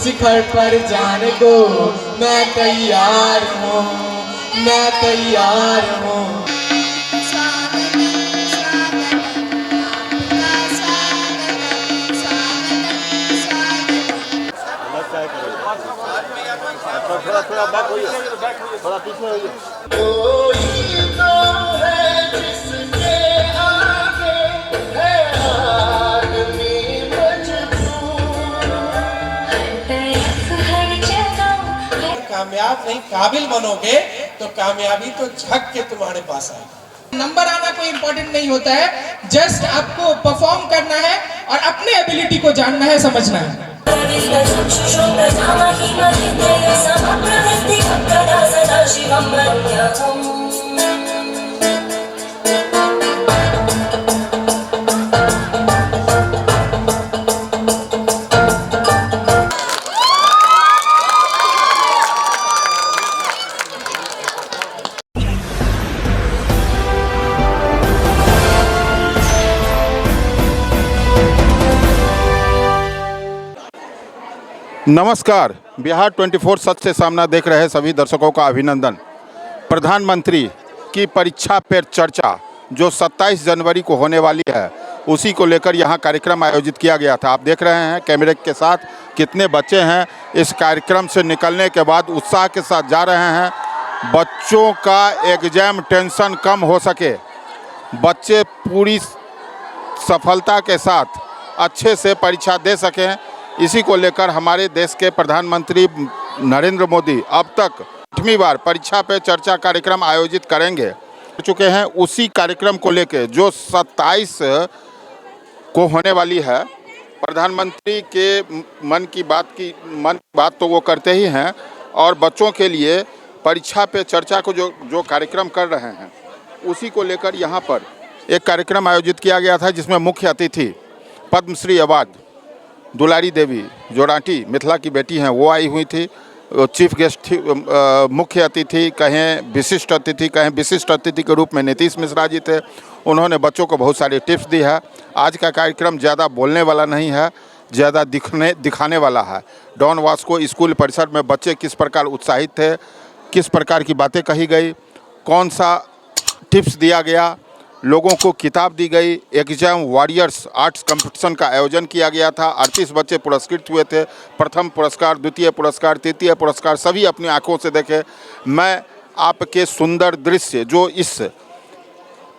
शिखर पर जाने को मैं तैयार हूँ, मैं तैयार हूँ। थोड़ा थोड़ा बैक होइए, थोड़ा पीछे होइए। कोई तो है जिसके आगे है आदमी मजबूर। कामयाब नहीं काबिल बनोगे तो कामयाबी तो झक के तुम्हारे पास आएगी। नंबर आना कोई इंपॉर्टेंट नहीं होता है, जस्ट आपको परफॉर्म करना है और अपने एबिलिटी को जानना है, समझना है। नमस्कार, बिहार 24 सच से सामना देख रहे सभी दर्शकों का अभिनंदन। प्रधानमंत्री की परीक्षा पे चर्चा जो 27 जनवरी को होने वाली है, उसी को लेकर यहाँ कार्यक्रम आयोजित किया गया था। आप देख रहे हैं कैमरे के साथ कितने बच्चे हैं इस कार्यक्रम से निकलने के बाद उत्साह के साथ जा रहे हैं। बच्चों का एग्जाम टेंशन कम हो सके, बच्चे पूरी सफलता के साथ अच्छे से परीक्षा दे सकें, इसी को लेकर हमारे देश के प्रधानमंत्री नरेंद्र मोदी अब तक 8वीं बार परीक्षा पे चर्चा कार्यक्रम आयोजित करेंगे चुके हैं। उसी कार्यक्रम को लेकर जो 27 को होने वाली है, प्रधानमंत्री के मन की बात तो वो करते ही हैं और बच्चों के लिए परीक्षा पे चर्चा को जो कार्यक्रम कर रहे हैं, उसी को लेकर यहाँ पर एक कार्यक्रम आयोजित किया गया था, जिसमें मुख्य अतिथि पद्मश्री अवार्ड दुलारी देवी जो रांटी मिथिला की बेटी हैं, वो आई हुई थी। चीफ गेस्ट थी, मुख्य अतिथि कहें, विशिष्ट अतिथि कहें, विशिष्ट अतिथि के रूप में नीतीश मिश्रा जी थे। उन्होंने बच्चों को बहुत सारी टिप्स दी है। आज का कार्यक्रम ज़्यादा बोलने वाला नहीं है, ज़्यादा दिखाने वाला है। डॉन वास्को स्कूल परिसर में बच्चे किस प्रकार उत्साहित थे, किस प्रकार की बातें कही गई, कौन सा टिप्स दिया गया, लोगों को किताब दी गई। एग्जाम वॉरियर्स आर्ट्स कंपटीशन का आयोजन किया गया था। 38 बच्चे पुरस्कृत हुए थे। प्रथम पुरस्कार, द्वितीय पुरस्कार, तृतीय पुरस्कार सभी अपनी आंखों से देखे। मैं आपके सुंदर दृश्य जो इस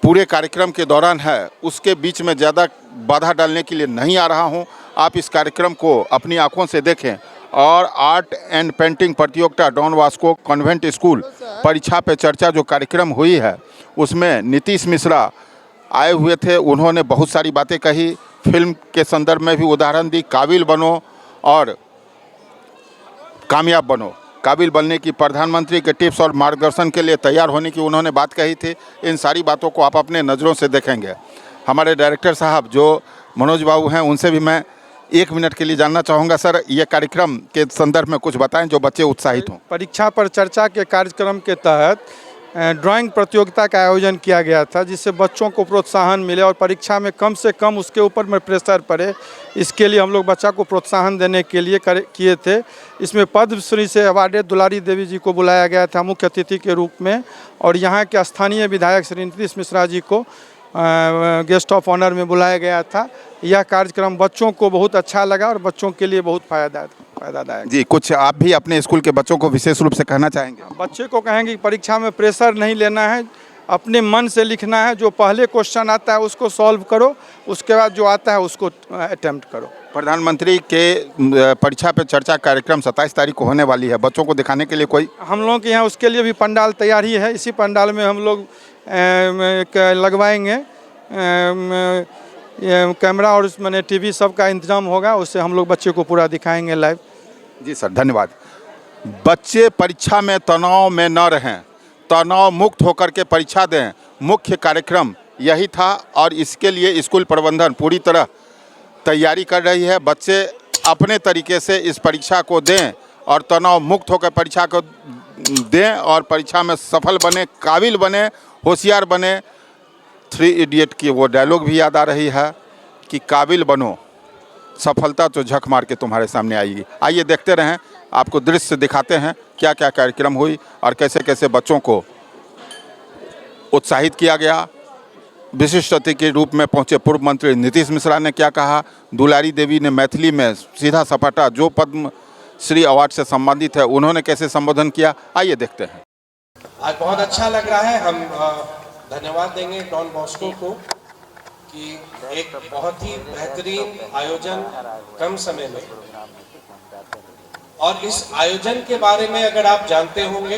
पूरे कार्यक्रम के दौरान है, उसके बीच में ज़्यादा बाधा डालने के लिए नहीं आ रहा हूं। आप इस कार्यक्रम को अपनी आंखों से देखें। और आर्ट एंड पेंटिंग प्रतियोगिता डॉन वास्को कॉन्वेंट स्कूल परीक्षा पे चर्चा जो कार्यक्रम हुई है, उसमें नीतीश मिश्रा आए हुए थे। उन्होंने बहुत सारी बातें कही, फिल्म के संदर्भ में भी उदाहरण दी। काबिल बनो और कामयाब बनो। काबिल बनने की, प्रधानमंत्री के टिप्स और मार्गदर्शन के लिए तैयार होने की उन्होंने बात कही थी। इन सारी बातों को आप अपने नज़रों से देखेंगे। हमारे डायरेक्टर साहब जो मनोज बाबू हैं, उनसे भी मैं 1 मिनट के लिए जानना चाहूँगा। सर, ये कार्यक्रम के संदर्भ में कुछ बताएं जो बच्चे उत्साहित हों। परीक्षा पर चर्चा के कार्यक्रम के तहत ड्राइंग प्रतियोगिता का आयोजन किया गया था, जिससे बच्चों को प्रोत्साहन मिले और परीक्षा में कम से कम उसके ऊपर में प्रेशर पड़े। इसके लिए हम लोग बच्चा को प्रोत्साहन देने के लिए किए थे। इसमें पद्मश्री से अवार्डेड दुलारी देवी जी को बुलाया गया था मुख्य अतिथि के रूप में, और यहाँ के स्थानीय विधायक श्री नीतीश मिश्रा जी को गेस्ट ऑफ ऑनर में बुलाया गया था। यह कार्यक्रम बच्चों को बहुत अच्छा लगा और बच्चों के लिए बहुत फायदादायक। जी, कुछ आप भी अपने स्कूल के बच्चों को विशेष रूप से कहना चाहेंगे? बच्चे को कहेंगे कि परीक्षा में प्रेशर नहीं लेना है, अपने मन से लिखना है। जो पहले क्वेश्चन आता है उसको सॉल्व करो, उसके बाद जो आता है उसको अटेम्प्ट करो। प्रधानमंत्री के परीक्षा पे चर्चा कार्यक्रम 27 तारीख को होने वाली है। बच्चों को दिखाने के लिए कोई हम लोग के यहाँ उसके लिए भी पंडाल तैयार ही है। इसी पंडाल में हम लोग लगवाएंगे कैमरा और मैंने टीवी सब का इंतजाम होगा, उससे हम लोग बच्चे को पूरा दिखाएंगे लाइव। जी सर, धन्यवाद। बच्चे परीक्षा में तनाव में न रहें, तनाव मुक्त होकर के परीक्षा दें, मुख्य कार्यक्रम यही था और इसके लिए स्कूल प्रबंधन पूरी तरह तैयारी कर रही है। बच्चे अपने तरीके से इस परीक्षा को दें और तनाव मुक्त होकर परीक्षा को दें और परीक्षा में सफल बने, काबिल बने, होशियार बने। 3 इडियट की वो डायलॉग भी याद आ रही है कि काबिल बनो, सफलता तो झक मार के तुम्हारे सामने आएगी। आइए देखते रहें, आपको दृश्य दिखाते हैं क्या क्या कार्यक्रम हुई और कैसे कैसे बच्चों को उत्साहित किया गया। विशिष्ट अतिथि के रूप में पहुंचे पूर्व मंत्री नीतीश मिश्रा ने क्या कहा, दुलारी देवी ने मैथिली में सीधा सपाटा जो पद्म श्री अवार्ड से संबंधित है उन्होंने कैसे संबोधन किया, आइए देखते हैं। आज बहुत अच्छा लग रहा है। हम धन्यवाद देंगे डॉन बॉस्को को कि एक बहुत ही बेहतरीन आयोजन कम समय में, और इस आयोजन के बारे में अगर आप जानते होंगे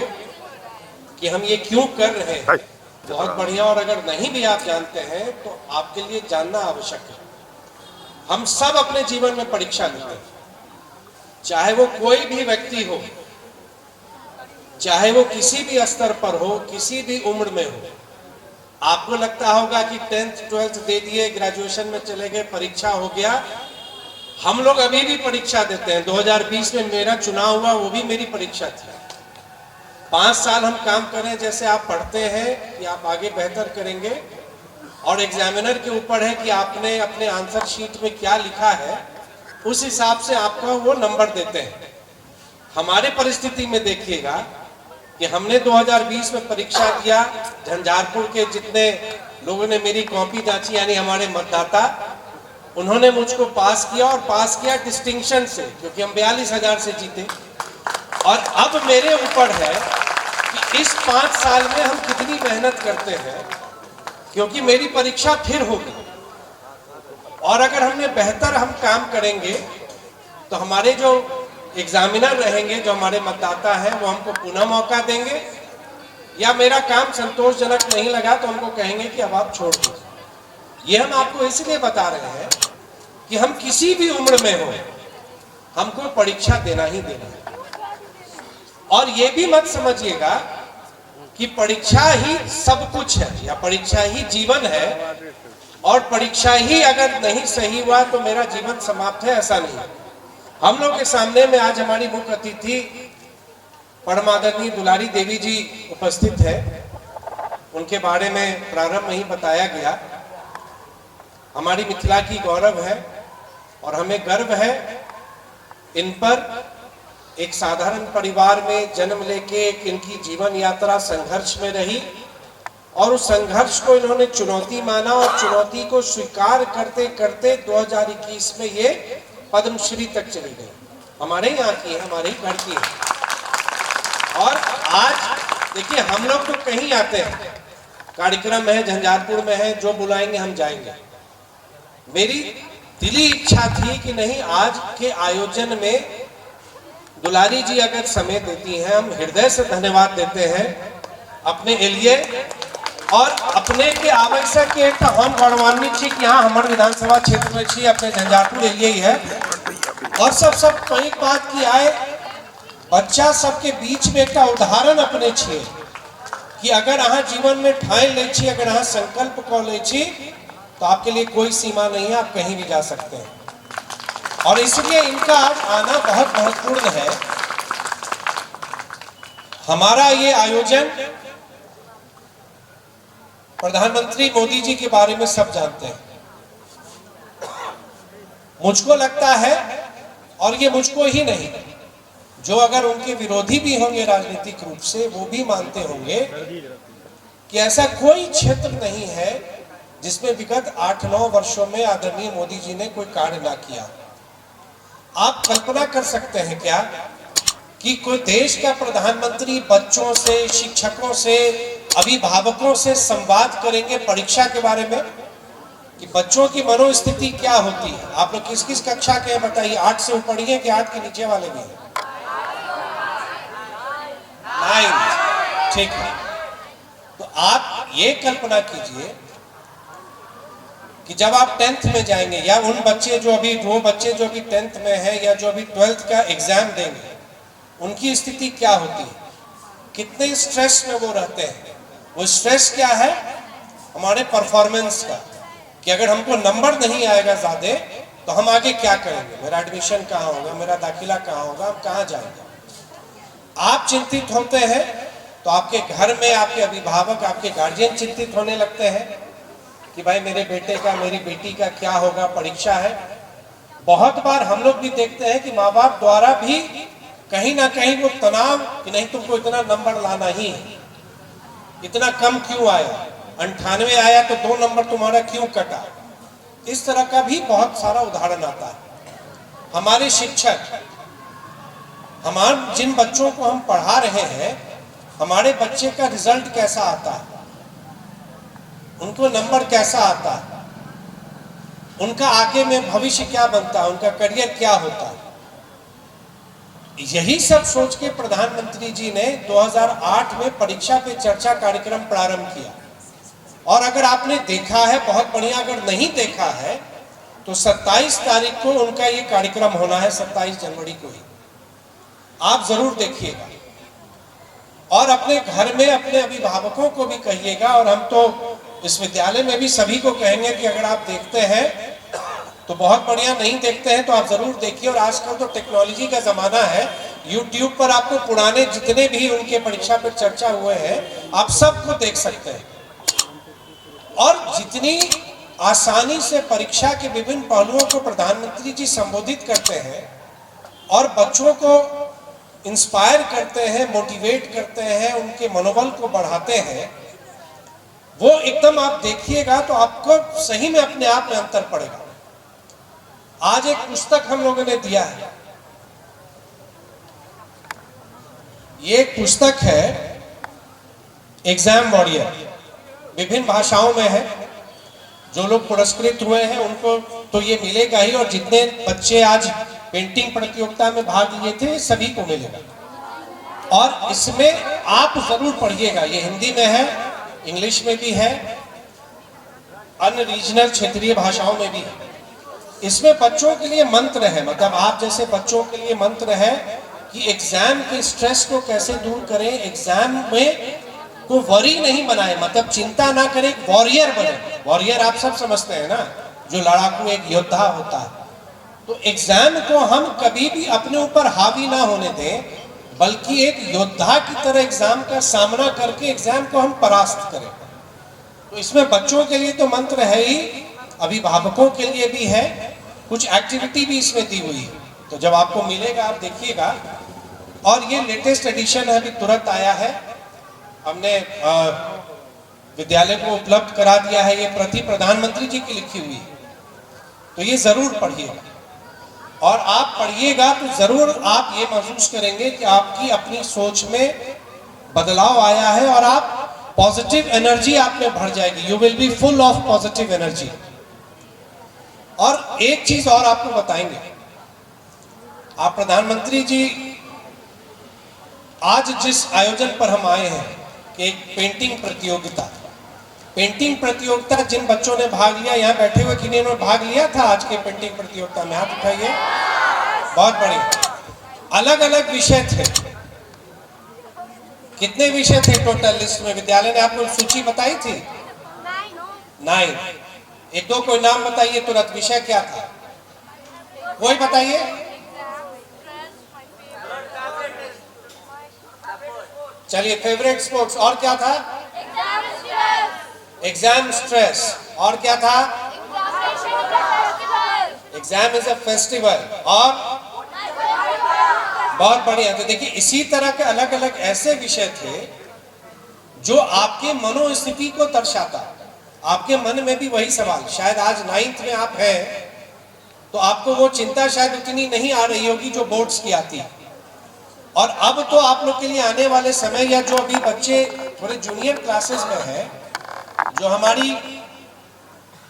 कि हम ये क्यों कर रहे हैं, बहुत बढ़िया। और अगर नहीं भी आप जानते हैं तो आपके लिए जानना आवश्यक है। हम सब अपने जीवन में परीक्षा लेते हैं, चाहे वो कोई भी व्यक्ति हो, चाहे वो किसी भी स्तर पर हो, किसी भी उम्र में हो। आपको लगता होगा कि 10th 12th दे दिए, ग्रेजुएशन में चले गए, परीक्षा हो गया। हम लोग अभी भी परीक्षा देते हैं। 2020 में मेरा चुनाव हुआ, वो भी मेरी परीक्षा थी। 5 साल हम काम करें, जैसे आप पढ़ते हैं कि आप आगे बेहतर करेंगे, और एग्जामिनर के ऊपर है कि आपने अपने आंसर शीट में क्या लिखा है, उस हिसाब से आपका वो नंबर देते हैं। हमारे परिस्थिति में देखिएगा कि हमने 2020 में परीक्षा दिया, झंझारपुर के जितने लोगों ने मेरी कॉपी जांची, यानी हमारे मतदाता, उन्होंने मुझको पास किया, और पास किया डिस्टिंक्शन से, क्योंकि हम 42,000 से जीते। और अब मेरे ऊपर है कि इस 5 साल में हम कितनी मेहनत करते हैं, क्योंकि मेरी परीक्षा फिर होगी। और अगर हमने बेहतर हम काम करेंगे तो हमारे जो एग्जामिनर रहेंगे, जो हमारे मतदाता हैं, वो हमको पुनः मौका देंगे, या मेरा काम संतोषजनक नहीं लगा तो हमको कहेंगे कि अब आप छोड़ दीजिए। ये हम आपको इसलिए बता रहे हैं कि हम किसी भी उम्र में हो, हमको परीक्षा देना ही देना है। और ये भी मत समझिएगा कि परीक्षा ही सब कुछ है या परीक्षा ही जीवन है, और परीक्षा ही अगर नहीं सही हुआ तो मेरा जीवन समाप्त है, ऐसा नहीं। हम लोग के सामने में आज हमारी मुख्य अतिथि परमादरणीय दुलारी देवी जी उपस्थित है। उनके बारे में प्रारंभ में ही बताया गया। हमारी मिथिला की गौरव है और हमें गर्व है इन पर। एक साधारण परिवार में जन्म लेके एक इनकी जीवन यात्रा संघर्ष में रही, और उस संघर्ष को इन्होंने चुनौती माना, और चुनौती को स्वीकार करते करते 2021 में ये पद्मश्री तक चली गई। हमारे यहाँ की है, हमारे ही घर की है। और आज देखिए, हम लोग तो कहीं आते हैं, कार्यक्रम है, झंझारपुर में है, जो बुलाएंगे हम जाएंगे। मेरी दिली इच्छा थी कि नहीं, आज के आयोजन में दुलारी जी अगर समय देती हैं, हम हृदय से धन्यवाद देते हैं अपने लिए, और अपने के आवश्यक एक हम गौरवान्वित छी कि यहाँ हमारे विधानसभा क्षेत्र में छी, अपने झंझारपुर एरिया ही है। और सब कई बात की आए, बच्चा सबके बीच में एक उदाहरण अपने छे कि अगर अहाँ जीवन में ठान ले छी, अगर अहाँ संकल्प कर ले छी, तो आपके लिए कोई सीमा नहीं है, आप कहीं भी जा सकते हैं। और इसलिए इनका आना बहुत महत्वपूर्ण है। हमारा ये आयोजन प्रधानमंत्री मोदी जी के बारे में सब जानते हैं। मुझको लगता है, और ये मुझको ही नहीं, जो अगर उनके विरोधी भी होंगे राजनीतिक रूप से, वो भी मानते होंगे कि ऐसा कोई क्षेत्र नहीं है जिसमें विगत 8-9 वर्षों में आदरणीय मोदी जी ने कोई कार्य ना किया। आप कल्पना कर सकते हैं क्या कि कोई देश का प्रधानमंत्री बच्चों से, शिक्षकों से, अभिभावकों से संवाद करेंगे परीक्षा के बारे में, कि बच्चों की मनोस्थिति क्या होती है। आप लोग किस किस कक्षा के हैं बताइए? 8 से ऊपर ही है कि 8 के नीचे वाले भी हैं? 9, ठीक है। तो आप ये कल्पना कीजिए कि जब आप 10th में जाएंगे, या उन बच्चे जो अभी 10th में है, या जो अभी 12th का एग्जाम देंगे, उनकी स्थिति क्या होती है, कितने स्ट्रेस में वो रहते हैं। वो स्ट्रेस क्या है? हमारे परफॉर्मेंस का, कि अगर हमको नंबर नहीं आएगा ज्यादा तो हम आगे क्या करेंगे, मेरा एडमिशन कहाँ होगा, मेरा दाखिला कहाँ होगा, हम कहाँ जाएंगे। आप चिंतित होते हैं तो आपके घर में आपके अभिभावक, आपके गार्जियन चिंतित होने लगते हैं कि भाई मेरे बेटे का, मेरी बेटी का क्या होगा, परीक्षा है। बहुत बार हम लोग भी देखते हैं कि माँ बाप द्वारा भी कहीं ना कहीं वो तनाव कि नहीं तुमको इतना नंबर लाना ही है, इतना कम क्यों आया, 98 आया तो 2 नंबर तुम्हारा क्यों कटा, इस तरह का भी बहुत सारा उदाहरण आता है। हमारे शिक्षक, हमारे जिन बच्चों को हम पढ़ा रहे हैं, हमारे बच्चे का रिजल्ट कैसा आता है, उनको नंबर कैसा आता है, उनका आगे में भविष्य क्या बनता है, उनका करियर क्या होता है, यही सब सोच के प्रधानमंत्री जी ने 2008 में परीक्षा पे चर्चा कार्यक्रम प्रारंभ किया। और अगर आपने देखा है बहुत बढ़िया, अगर नहीं देखा है तो 27 तारीख को उनका ये कार्यक्रम होना है, 27 जनवरी को ही, आप जरूर देखिएगा और अपने घर में अपने अभिभावकों को भी कहिएगा। और हम तो इस विद्यालय में भी सभी को कहेंगे कि अगर आप देखते हैं तो बहुत बढ़िया, नहीं देखते हैं तो आप जरूर देखिए। और आजकल तो टेक्नोलॉजी का जमाना है, YouTube पर आपको पुराने जितने भी उनके परीक्षा पर चर्चा हुए हैं आप सबको देख सकते हैं। और जितनी आसानी से परीक्षा के विभिन्न पहलुओं को प्रधानमंत्री जी संबोधित करते हैं और बच्चों को इंस्पायर करते हैं, मोटिवेट करते हैं, उनके मनोबल को बढ़ाते हैं, वो एकदम आप देखिएगा तो आपको सही में अपने आप में अंतर पड़ेगा। आज एक पुस्तक हम लोगों ने दिया है, ये एक पुस्तक है एग्जाम वॉरियर, विभिन्न भाषाओं में है। जो लोग पुरस्कृत हुए हैं उनको तो ये मिलेगा ही, और जितने बच्चे आज पेंटिंग प्रतियोगिता में भाग लिए थे सभी को मिलेगा। और इसमें आप जरूर पढ़िएगा, ये हिंदी में है, इंग्लिश में भी है, अन्य रीजनल क्षेत्रीय भाषाओं में भी है। इसमें बच्चों के लिए मंत्र है, मतलब आप जैसे बच्चों के लिए मंत्र है कि एग्जाम के स्ट्रेस को कैसे दूर करें, एग्जाम में को वरी नहीं बनाए, मतलब चिंता ना करें, वॉरियर बने। वॉरियर आप सब समझते हैं ना, जो लड़ाकू एक योद्धा होता है। तो एग्जाम को हम कभी भी अपने ऊपर हावी ना होने दें, बल्कि एक योद्धा की तरह एग्जाम का सामना करके एग्जाम को हम परास्त करें। तो इसमें बच्चों के लिए तो मंत्र है ही, अभिभावकों के लिए भी है, कुछ एक्टिविटी भी इसमें दी हुई है। तो जब आपको मिलेगा आप देखिएगा। और ये लेटेस्ट एडिशन है, अभी तुरंत आया है, हमने विद्यालय को उपलब्ध करा दिया है। ये प्रति प्रधानमंत्री जी की लिखी हुई है, तो ये जरूर पढ़िएगा। और आप पढ़िएगा तो जरूर आप ये महसूस करेंगे कि आपकी अपनी सोच में बदलाव आया है और आप पॉजिटिव एनर्जी आप में भर जाएगी। You will be full of positive energy. और एक चीज और आपको बताएंगे, आप प्रधानमंत्री जी आज जिस आयोजन पर हम आए हैं कि एक पेंटिंग प्रतियोगिता, जिन बच्चों ने भाग लिया, यहाँ बैठे हुए किन्हीं ने भाग लिया था आज के पेंटिंग प्रतियोगिता में, हाथ उठाइए। बहुत बढ़िया, अलग अलग विषय थे। कितने विषय थे टोटल लिस्ट में? विद्यालय ने आपको सूची बताई थी? 9। एक दो कोई नाम बताइए तुरंत, विषय क्या था? कोई बताइए। चलिए, फेवरेट स्पोर्ट्स, और क्या था? एग्जाम स्ट्रेस, और क्या था? एग्जाम इज अ फेस्टिवल, और बहुत बढ़िया। तो देखिए, इसी तरह के अलग अलग ऐसे विषय थे जो आपके मनोस्थिति को दर्शाता। आपके मन में भी वही सवाल, शायद आज 9th में आप हैं तो आपको वो चिंता शायद उतनी नहीं आ रही होगी जो बोर्ड्स की आती है। और अब तो आप लोग के लिए आने वाले समय, या जो अभी बच्चे थोड़े जूनियर क्लासेस में हैं, जो हमारी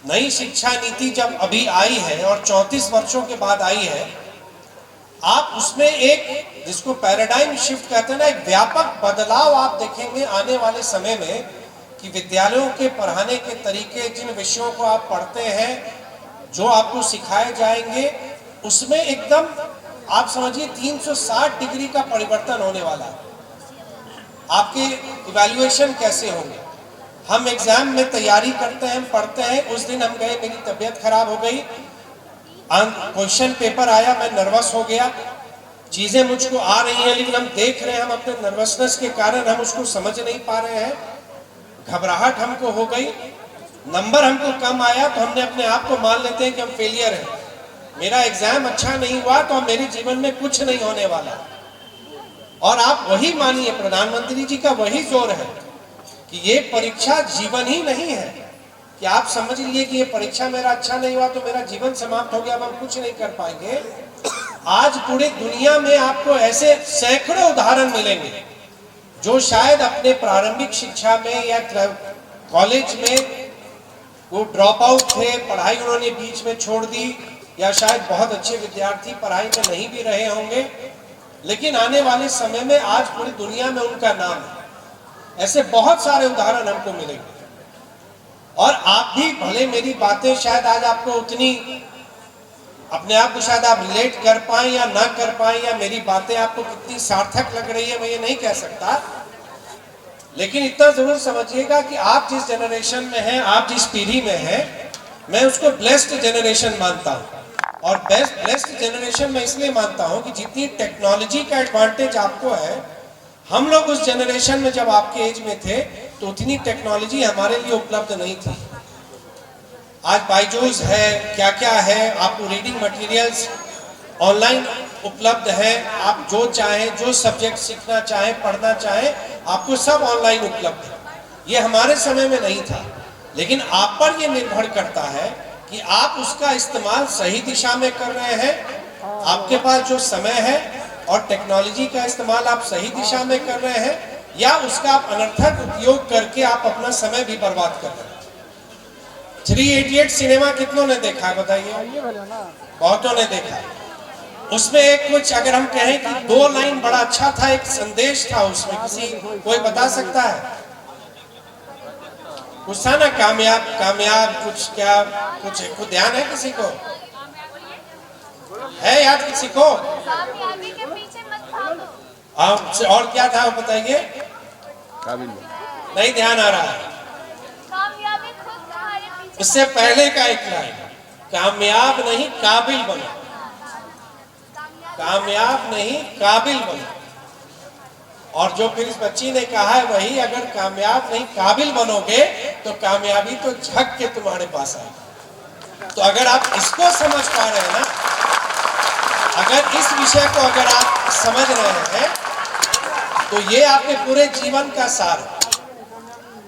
नई शिक्षा नीति जब अभी आई है और 34 वर्षों के बाद आई है, आप उसमें एक, जिसको पैराडाइम शिफ्ट कहते हैं ना, एक व्यापक बदलाव आप देखेंगे आने वाले समय में कि विद्यालयों के पढ़ाने के तरीके, जिन विषयों को आप पढ़ते हैं, जो आपको सिखाए जाएंगे, उसमें एकदम आप समझिए 360 डिग्री का परिवर्तन होने वाला है। आपके इवैल्यूएशन कैसे होंगे? हम एग्जाम में तैयारी करते हैं, पढ़ते हैं। उस दिन हम गए, मेरी तबीयत खराब हो गई, क्वेश्चन पेपर आया, मैं नर्वस हो गया। चीजें मुझको आ रही हैं लेकिन हम देख रहे हैं, हम अपने नर्वसनेस के कारण हम उसको समझ नहीं पा रहे हैं, घबराहट हमको हो गई, नंबर हमको कम आया, तो हमने अपने आप को मान लेते हैं कि हम फेलियर हैं। मेरा एग्जाम अच्छा नहीं हुआ तो मेरे जीवन में कुछ नहीं होने वाला। और आप वही मानिए, प्रधानमंत्री जी का वही जोर है कि ये परीक्षा जीवन ही नहीं है कि आप समझ लीजिए कि ये परीक्षा मेरा अच्छा नहीं हुआ तो मेरा जीवन समाप्त हो गया, अब हम कुछ नहीं कर पाएंगे। आज पूरे दुनिया में आपको ऐसे सैकड़ों उदाहरण मिलेंगे जो शायद अपने प्रारंभिक शिक्षा में या कॉलेज में वो ड्रॉप आउट थे, पढ़ाई उन्होंने बीच में छोड़ दी, या शायद बहुत अच्छे विद्यार्थी पढ़ाई में नहीं भी रहे होंगे, लेकिन आने वाले समय में आज पूरी दुनिया में उनका नाम है। ऐसे बहुत सारे उदाहरण हमको मिलेंगे। और आप भी भले मेरी बातें शायद आज आपको उतनी अपने आप को शायद आप रिलेट कर पाए या ना कर पाए, या मेरी बातें आपको कितनी सार्थक लग रही है मैं ये नहीं कह सकता, लेकिन इतना जरूर समझिएगा कि आप जिस जनरेशन में हैं, आप जिस पीढ़ी में हैं, मैं उसको ब्लेस्ड जनरेशन मानता हूँ। और ब्लेस्ड जनरेशन मैं इसलिए मानता हूँ कि जितनी टेक्नोलॉजी का एडवांटेज आपको है, हम लोग उस जनरेशन में जब आपके एज में थे तो उतनी टेक्नोलॉजी हमारे लिए उपलब्ध नहीं थी। आज बायजूस है, क्या क्या है, आपको रीडिंग मटेरियल्स ऑनलाइन उपलब्ध है, आप जो चाहें, जो सब्जेक्ट सीखना चाहें, पढ़ना चाहें, आपको सब ऑनलाइन उपलब्ध है। ये हमारे समय में नहीं था, लेकिन आप पर ये निर्भर करता है कि आप उसका इस्तेमाल सही दिशा में कर रहे हैं। आपके पास जो समय है और टेक्नोलॉजी का इस्तेमाल आप सही दिशा में कर रहे हैं, या उसका आप अनर्थक उपयोग करके आप अपना समय भी बर्बाद कर रहे हैं। 3 इडियट सिनेमा कितनों ने देखा है बताइए? बहुतों ने देखा है। उसमें एक कुछ अगर हम कहें कि 2 लाइन बड़ा अच्छा था, एक संदेश था उसमें, किसी कोई बता सकता है? कुछ था ना, कामयाब कामयाब कुछ, क्या कुछ ध्यान है किसी को? है याद किसी को? कामयाबी के पीछे मत भागो। और क्या था वो बताइए? नहीं ध्यान आ रहा है। कामयाबी खुद तुम्हारे पीछे। उससे पहले का एक लाइन, कामयाब नहीं काबिल बनो, कामयाब नहीं काबिल बनो। और जो फिर इस बच्ची ने कहा है वही, अगर कामयाब नहीं काबिल बनोगे तो कामयाबी तो झक के तुम्हारे पास आएगी। तो अगर आप इसको समझ पा रहे हैं ना, अगर इस विषय को अगर आप समझ रहे हैं तो ये आपके पूरे जीवन का सार है।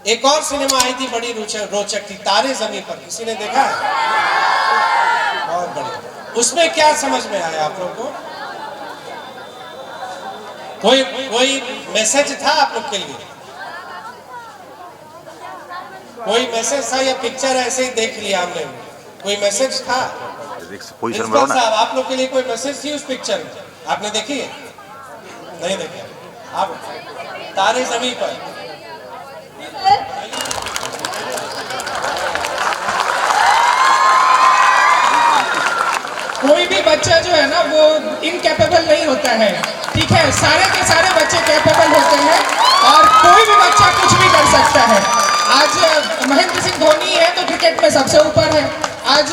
एक और सिनेमा आई थी बड़ी रोचक थी, तारे ज़मीन पर, किसी ने देखा है? बहुत बढ़िया। उसमें क्या समझ में आया आप लोगों को? कोई मैसेज था आप लोग के लिए? कोई मैसेज था या पिक्चर ऐसे ही देख लिया हमने? कोई मैसेज था? प्रिंसिपल साहब, आप लोग के लिए कोई मैसेज थी उस पिक्चर में? आपने देखी है? नहीं देखी आप? तारे ज़मीन पर। कोई भी बच्चा जो है ना वो इनकैपेबल नहीं होता है, ठीक है? सारे के सारे बच्चे कैपेबल होते हैं और कोई भी बच्चा कुछ भी कर सकता है। आज महेंद्र सिंह धोनी है तो क्रिकेट में सबसे ऊपर है, आज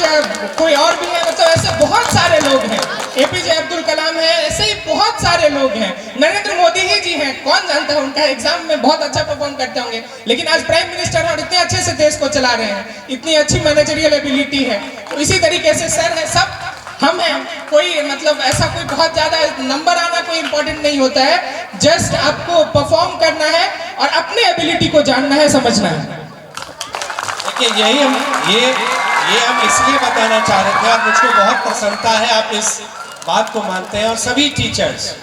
कोई और भी है, मतलब ऐसे बहुत सारे लोग हैं। एपीजे अब्दुल कलाम है, ऐसे ही बहुत सारे लोग हैं। नरेंद्र मोदी ही जी हैं, कौन जानता है, उनका एग्जाम में बहुत अच्छा परफॉर्म करते होंगे, लेकिन आज प्राइम मिनिस्टर हैं और इतने अच्छे से देश को चला रहे हैं, इतनी अच्छी मैनेजरियल एबिलिटी है। तो इसी तरीके से सर है, सब हम हैं। कोई मतलब ऐसा कोई बहुत ज्यादा नंबर आना कोई इंपॉर्टेंट नहीं होता है, जस्ट आपको परफॉर्म करना है और अपने एबिलिटी को जानना है, समझना है। देखिए यही हम इसलिए बताना चाह रहे थे और मुझको बहुत प्रसन्नता है आप इस बात को मानते हैं। और सभी टीचर्स,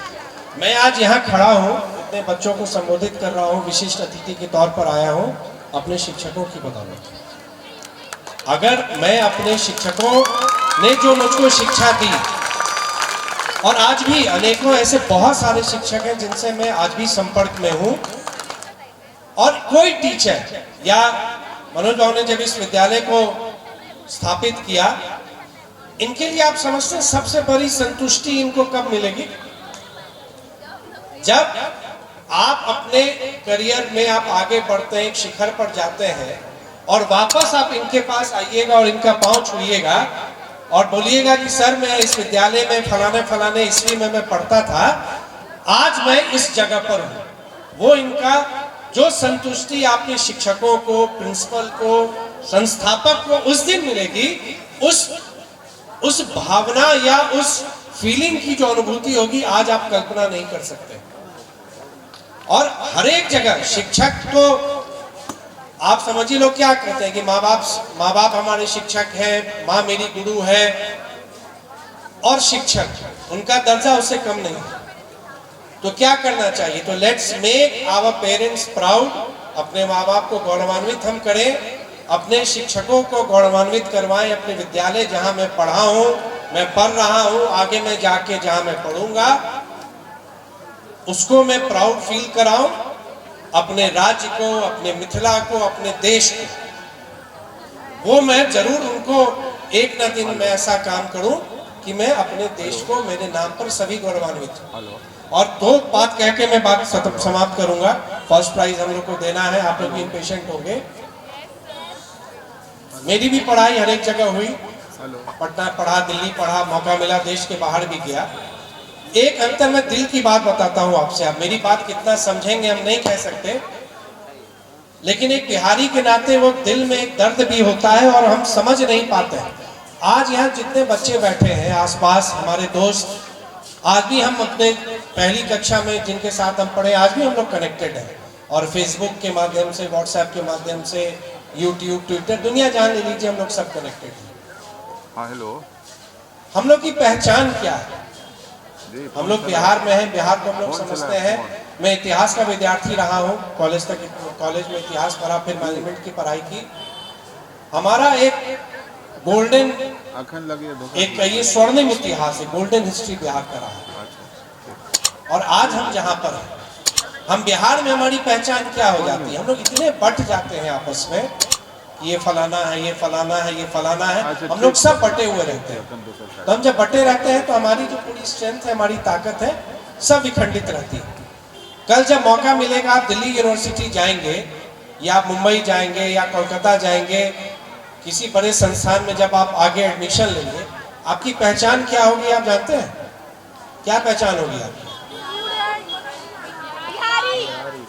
मैं आज यहाँ खड़ा हूँ, अपने बच्चों को संबोधित कर रहा हूँ, विशिष्ट अतिथि के तौर पर आया हूँ अपने शिक्षकों की बदौलत। अगर मैं अपने शिक्षकों ने जो मुझको शिक्षा दी, और आज भी अनेकों ऐसे बहुत सारे शिक्षक हैं जिनसे मैं आज भी संपर्क में हूँ, और कोई टीचर या मनोज बाबू ने जब इस विद्यालय को स्थापित किया, इनके लिए आप समझते हैं सबसे बड़ी संतुष्टि इनको कब मिलेगी? जब आप अपने करियर में आप आगे बढ़ते हैं, एक शिखर पर जाते हैं और वापस आप इनके पास आइएगा और इनका पांव छुइएगा और बोलिएगा कि सर मैं इस विद्यालय में फलाने फलाने ईस्वी में मैं पढ़ता था, आज मैं इस जगह पर हूँ। वो इनका जो संतुष्टि आपके शिक्षकों को, प्रिंसिपल को, संस्थापक को उस दिन मिलेगी, उस भावना या उस फीलिंग की जो अनुभूति होगी आज आप कल्पना नहीं कर सकते। और हर एक जगह शिक्षक को आप समझिए लोग क्या कहते हैं कि माँ बाप हमारे शिक्षक हैं, माँ मेरी गुरु है, और शिक्षक उनका दर्जा उससे कम नहीं है। तो क्या करना चाहिए? तो let's make our parents proud. अपने माँ बाप को गौरवान्वित हम करें, अपने शिक्षकों को गौरवान्वित करवाएं। अपने विद्यालय जहां मैं पढ़ा हूं, मैं पढ़ रहा हूं, आगे मैं जाके जहां मैं पढ़ूंगा उसको मैं प्राउड फील कराऊं। अपने राज्य को, अपने मिथिला को, अपने देश को, वो मैं जरूर उनको एक न दिन मैं ऐसा काम करूं कि मैं अपने देश को, मेरे नाम पर सभी गौरवान्वित हूं। और दो बात कह के मैं बात समाप्त करूंगा। फर्स्ट प्राइज हम लोग को देना है, आप लोग भी इम्पेशेंट होंगे। मेरी भी पढ़ाई हर एक जगह हुई, पटना पढ़ा, दिल्ली पढ़ा, मौका मिला देश के बाहर भी गया। एक अंतर मैं दिल की बात बताता हूं आपसे, आप मेरी बात कितना समझेंगे हम नहीं कह सकते, लेकिन एक बिहारी के नाते वो दिल में एक दर्द भी होता है और हम समझ नहीं पाते हैं। आज यहाँ जितने बच्चे बैठे हैं आसपास, हमारे दोस्त, आज भी हम अपने पहली कक्षा में जिनके साथ हम पढ़े, आज भी हम लोग कनेक्टेड हैं। और फेसबुक के माध्यम से, व्हाट्सएप के माध्यम से, यूट्यूब, ट्विटर, दुनिया जान ले लीजिए, हम लोग सब कनेक्टेड हैं। हाँ, हेलो। हम लोग की पहचान क्या है? हम लोग बिहार में हैं, बिहार को हम लोग समझते हैं। मैं इतिहास का विद्यार्थी रहा हूँ, कॉलेज में इतिहास पढ़ा, फिर मैनेजमेंट की पढ़ाई की। हमारा एक गोल्डन, एक ये स्वर्णिम इतिहास है, गोल्डन हिस्ट्री बिहार का रहा है। और आज हम जहाँ पर हैं, हम बिहार में हमारी पहचान क्या हो जाती है? हम लोग इतने बट जाते हैं आपस में, ये फलाना है, ये फलाना है, ये फलाना है, हम लोग सब बटे हुए रहते हैं। तो हम जब बटे रहते हैं तो हमारी जो पूरी स्ट्रेंथ है, हमारी ताकत है, सब विखंडित रहती है। कल जब मौका मिलेगा, आप दिल्ली यूनिवर्सिटी जाएंगे या आप मुंबई जाएंगे या कोलकाता जाएंगे, किसी बड़े संस्थान में जब आप आगे एडमिशन लेंगे, आपकी पहचान क्या होगी आप जानते हैं? क्या पहचान होगी आपकी?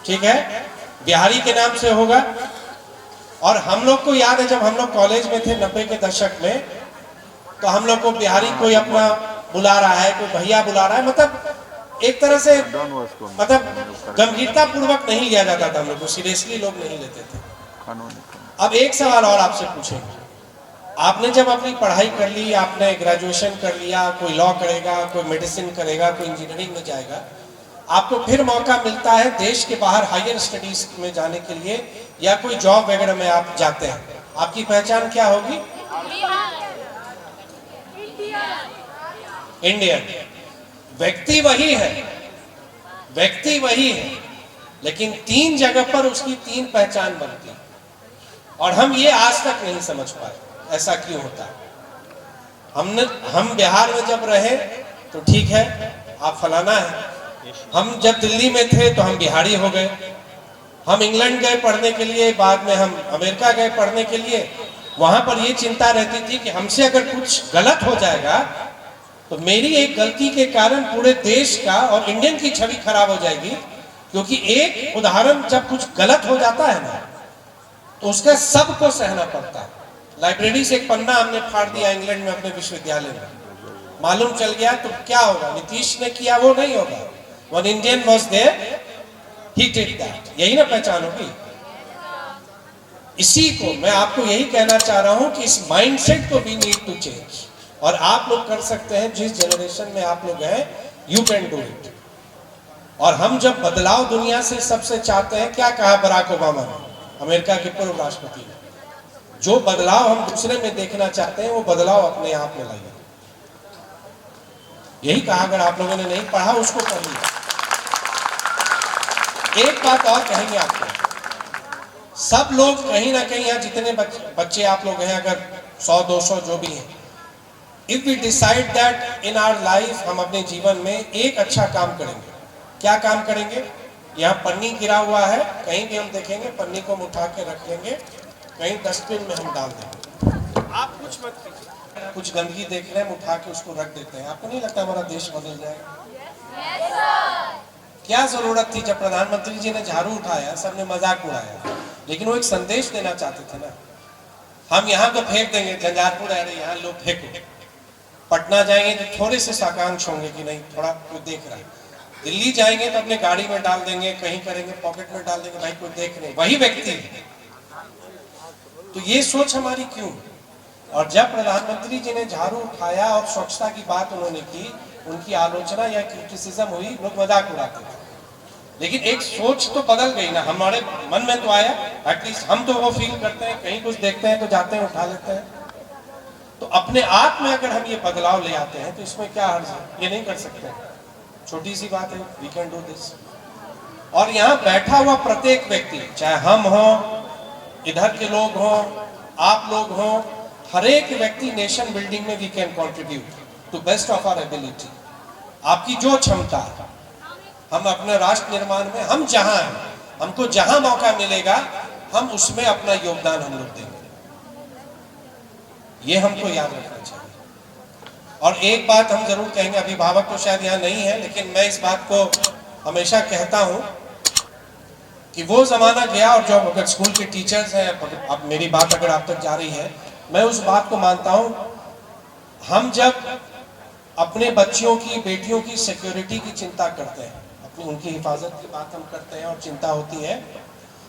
ठीक है, बिहारी के नाम से होगा। और हम लोग को याद है जब हम लोग कॉलेज में थे 90 के दशक में, तो हम लोग को बिहारी कोई अपना बुला रहा है, कोई भैया बुला रहा है, मतलब एक तरह से मतलब गंभीरता पूर्वक नहीं लिया जाता था, हम लोग को सीरियसली लोग नहीं लेते थे। अब एक सवाल और आपसे पूछेंगे, आपने जब अपनी पढ़ाई कर ली, आपने ग्रेजुएशन कर लिया, कोई लॉ करेगा, कोई मेडिसिन करेगा, कोई इंजीनियरिंग में जाएगा, आपको फिर मौका मिलता है देश के बाहर हायर स्टडीज में जाने के लिए या कोई जॉब वगैरह में आप जाते हैं, आपकी पहचान क्या होगी? इंडियन। व्यक्ति वही है, व्यक्ति वही है, लेकिन तीन जगह पर उसकी तीन पहचान बनती है। और हम ये आज तक नहीं समझ पाए ऐसा क्यों होता है। हम बिहार में जब रहे तो ठीक है, आप फलाना है। हम जब दिल्ली में थे तो हम बिहारी हो गए। हम इंग्लैंड गए पढ़ने के लिए, बाद में हम अमेरिका गए पढ़ने के लिए, वहां पर ये चिंता रहती थी कि हमसे अगर कुछ गलत हो जाएगा तो मेरी एक गलती के कारण पूरे देश का और इंडियन की छवि खराब हो जाएगी। क्योंकि एक उदाहरण, जब कुछ गलत हो जाता है ना तो उसका सबको सहना पड़ता है। लाइब्रेरी से एक पन्ना हमने फाड़ दिया इंग्लैंड में अपने विश्वविद्यालय में, मालूम चल गया तो क्या होगा? नीतीश ने किया वो नहीं होगा, one Indian was there, he did that. यही ना पहचान होगी। इसी को मैं आपको यही कहना चाह रहा हूं कि इस माइंडसेट को वी नीड टू चेंज। और आप लोग कर सकते हैं, जिस जनरेशन में आप लोग हैं, यू कैन डू इट। और हम जब बदलाव दुनिया से सबसे चाहते हैं, क्या कहा बराक ओबामा ने, अमेरिका के पूर्व राष्ट्रपति ने, जो बदलाव हम दूसरे में देखना चाहते हैं वो बदलाव अपने आप में लाइए। यही कहा, अगर आप लोगों ने नहीं पढ़ा उसको पढ़िए। एक बात और कहेंगे आपको, सब लोग कहीं ना कहीं यहाँ जितने बच्चे आप लोग हैं, अगर 100-200 जो भी हैं, if we decide that in our life, हम अपने जीवन में एक अच्छा काम करेंगे। क्या काम करेंगे? यहाँ पन्नी गिरा हुआ है, कहीं भी हम देखेंगे पन्नी को हम उठा के रख लेंगे, कहीं डस्टबिन में हम डाल देंगे। आप कुछ मत कीजिए, कुछ गंदगी देख रहे हैं, उठा के उसको रख देते हैं। आपको नहीं लगता हमारा देश बदल जाएगा? क्या जरूरत थी जब प्रधानमंत्री जी ने झाड़ू उठाया, सबने मजाक उड़ाया, लेकिन वो एक संदेश देना चाहते थे ना। हम यहाँ तो फेंक देंगे, झंझारपुर आ रहे, यहाँ लोग फेंको, पटना जाएंगे तो थोड़े से साकांक्ष होंगे कि नहीं थोड़ा कोई देख रहा है, दिल्ली जाएंगे तो अपने गाड़ी में डाल देंगे, कहीं करेंगे पॉकेट में डाल देंगे, भाई कोई देख नहीं, वही व्यक्ति है। तो ये सोच हमारी क्यों? और जब प्रधानमंत्री जी ने झाड़ू उठाया और स्वच्छता की बात उन्होंने की, उनकी आलोचना या क्रिटिसिज्म हुई, लोग मजाक उड़ाते थे। लेकिन एक सोच तो बदल गई ना, हमारे मन में तो आया, एटलीस्ट हम तो वो फील करते हैं, कहीं कुछ देखते हैं तो जाते हैं उठा लेते हैं। तो अपने आप में अगर हम ये बदलाव ले आते हैं तो इसमें क्या हर्ज है? ये नहीं कर सकते, छोटी सी बात है, वी कैन डू दिस। और यहाँ बैठा हुआ प्रत्येक व्यक्ति, चाहे हम हो, इधर के लोग हो, आप लोग हो, हर एक व्यक्ति नेशन बिल्डिंग में we can contribute to best of our ability. आपकी जो क्षमता है, हम अपने राष्ट्र निर्माण में हम जहां हैं, हमको जहां मौका मिलेगा हम उसमें अपना योगदान हम लोग देंगे, ये हमको याद रखना चाहिए। और एक बात हम जरूर कहेंगे, अभिभावक तो शायद यहाँ नहीं है, लेकिन मैं इस बात को हमेशा कहता हूं कि वो जमाना गया, और जो अगर स्कूल के टीचर्स हैं, अब मेरी बात अगर आप तक जा रही है, मैं उस बात को मानता हूं, हम जब अपने बच्चियों की, बेटियों की सिक्योरिटी की चिंता करते हैं, अपनी उनकी हिफाजत की बात हम करते हैं और चिंता होती है,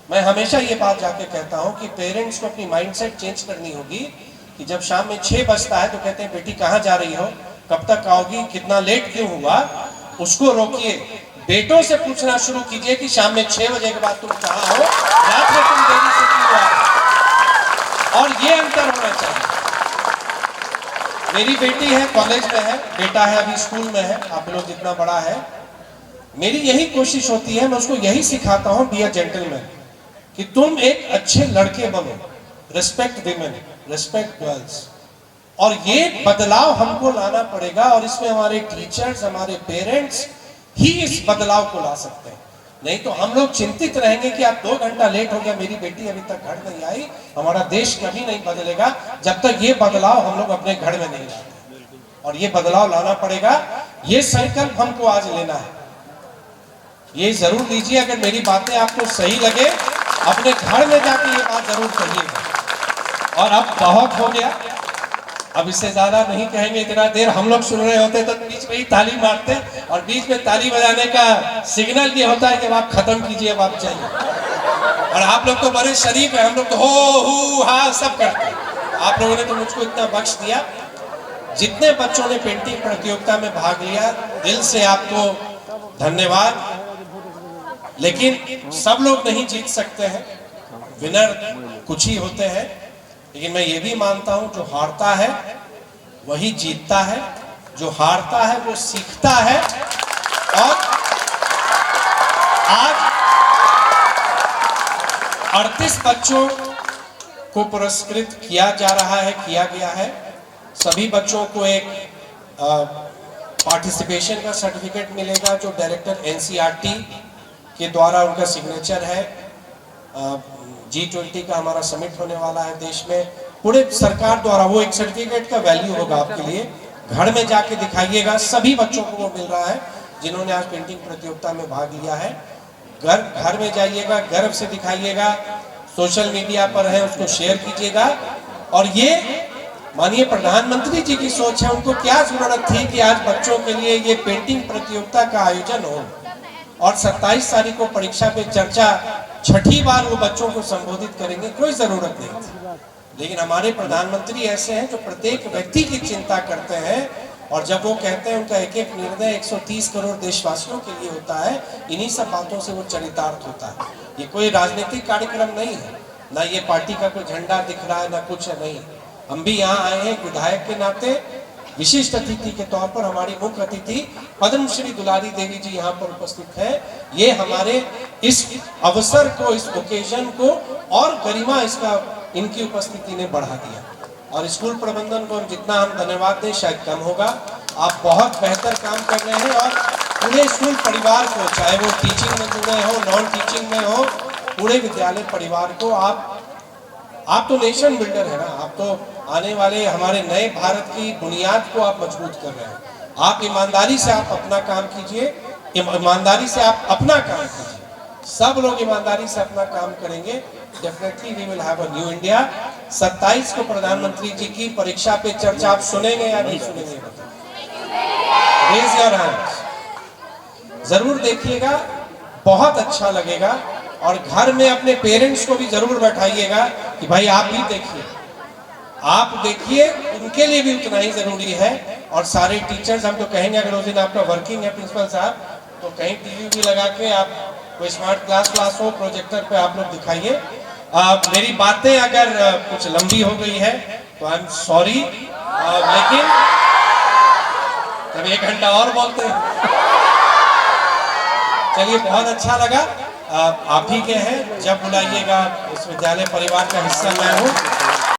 मैं हमेशा ये बात जाके कहता हूं कि पेरेंट्स को अपनी माइंडसेट चेंज करनी होगी कि जब शाम में 6 बजता है तो कहते हैं बेटी कहाँ जा रही हो, कब तक आओगी, कितना लेट क्यों हुआ, उसको रोकिए, बेटों से पूछना शुरू कीजिए कि शाम में 6 बजे के बाद तुम कहाँ हो, रात में तुम देरी से क्यों आ रहे हो। और ये अंतर होना चाहिए। मेरी बेटी है कॉलेज में है, बेटा है अभी स्कूल में है, आप लोग जितना बड़ा है, मेरी यही कोशिश होती है, मैं उसको यही सिखाता हूँ, बी अ जेंटलमैन, कि तुम एक अच्छे लड़के बनो, रिस्पेक्ट विमेन, रिस्पेक्ट गर्ल्स। और ये बदलाव हमको लाना पड़ेगा, और इसमें हमारे टीचर्स, हमारे पेरेंट्स ही इस बदलाव को ला सकते हैं। नहीं तो हम लोग चिंतित रहेंगे कि आप 2 घंटा लेट हो गया, मेरी बेटी अभी तक घर नहीं आई, हमारा देश कभी नहीं बदलेगा जब तक ये बदलाव हम लोग अपने घर में नहीं लाते। और ये बदलाव लाना पड़ेगा, ये संकल्प हमको आज लेना है। ये जरूर लीजिए, अगर मेरी बातें आपको सही लगे, अपने घर में जाके ये बात जरूर कहिएगा। और अब बहुत हो गया, अब इससे ज्यादा नहीं कहेंगे, इतना देर हम लोग सुन रहे होते तो बीच में ही ताली मारते, और बीच में ताली बजाने का सिग्नल ये होता है कि आप खत्म कीजिए, अब आप चाहिए। और आप लोग तो बड़े शरीफ है, हम लोग तो हो हु हा सब करते हैं। आप लोगों ने तो मुझको इतना बख्श दिया। जितने बच्चों ने पेंटिंग प्रतियोगिता में भाग लिया, दिल से आपको धन्यवाद। लेकिन सब लोग नहीं जीत सकते हैं, विनर कुछ ही होते हैं। लेकिन मैं ये भी मानता हूं, जो हारता है वही जीतता है, जो हारता है वो सीखता है। और आज 38 बच्चों को पुरस्कृत किया जा रहा है, किया गया है। सभी बच्चों को एक पार्टिसिपेशन का सर्टिफिकेट मिलेगा, जो डायरेक्टर एनसीईआरटी के द्वारा उनका सिग्नेचर है। G20 का हमारा समिट होने वाला है देश में, पूरे सरकार द्वारा वो एक सर्टिफिकेट का वैल्यू होगा आपके लिए। घर में जाके दिखाइएगा, सभी बच्चों को वो मिल रहा है जिन्होंने आज पेंटिंग प्रतियोगिता में भाग लिया है। घर में जाइएगा, गर्व से दिखाइएगा, सोशल मीडिया पर है उसको शेयर कीजिएगा। और ये माननीय प्रधानमंत्री जी की सोच है, उनको क्या जरूरत थी कि आज बच्चों के लिए ये पेंटिंग प्रतियोगिता का आयोजन हो, और 27 तारीख को परीक्षा पे चर्चा 6ठी बार वो बच्चों को संबोधित करेंगे, कोई जरूरत नहीं थी। लेकिन हमारे प्रधानमंत्री ऐसे हैं जो प्रत्येक व्यक्ति की चिंता करते हैं, और जब वो कहते हैं उनका एक एक निर्णय 130 करोड़ देशवासियों के लिए होता है, इन्हीं सब बातों से वो चरितार्थ होता है। ये कोई राजनीतिक कार्यक्रम नहीं है, ना ये पार्टी का कोई झंडा दिख रहा है, ना कुछ नहीं। हम भी यहाँ आए हैं विधायक के नाते, विशिष्ट अतिथि के तौर पर। हमारी मुख्य अतिथि पद्मश्री दुलारी देवी जी यहाँ पर उपस्थित है। ये हमारे इस अवसर को, इस ओकेजन को और गरिमा इसका इनकी उपस्थिति ने बढ़ा दिया। और स्कूल प्रबंधन को जितना हम धन्यवाद दें शायद कम होगा। आप बहुत बेहतर काम कर रहे हैं, और पूरे स्कूल परिवार को, चाहे वो टीचिंग में जुड़े हो, नॉन टीचिंग में हो, पूरे विद्यालय परिवार को आप तो नेशन बिल्डर है ना, आप तो आने वाले हमारे नए भारत की बुनियाद को आप मजबूत कर रहे हैं। आप ईमानदारी से आप अपना काम कीजिए, ईमानदारी से आप अपना काम कीजिए। सब लोग ईमानदारी से अपना काम करेंगे, definitely we will have a new India. 27 को प्रधानमंत्री जी की परीक्षा पे चर्चा आप सुनेंगे या नहीं सुनेंगे? रेज योर हैंड, जरूर देखिएगा, बहुत अच्छा लगेगा। और घर में अपने पेरेंट्स को भी जरूर बैठाइएगा कि भाई आप भी देखिए, आप देखिए, उनके लिए भी उतना ही जरूरी है। और सारे टीचर्स हम तो कहेंगे, अगर उस दिन आपका वर्किंग है प्रिंसिपल साहब, तो कहीं टीवी भी लगा के आप कोई स्मार्ट क्लास हो, प्रोजेक्टर पे आप लोग दिखाइए। मेरी बातें अगर कुछ लंबी हो गई है तो आई एम सॉरी, लेकिन तब 1 घंटा और बोलते हैं। चलिए, बहुत अच्छा लगा। आप ही के हैं, जब बुलाइएगा, इस विद्यालय परिवार का हिस्सा मैं हूँ।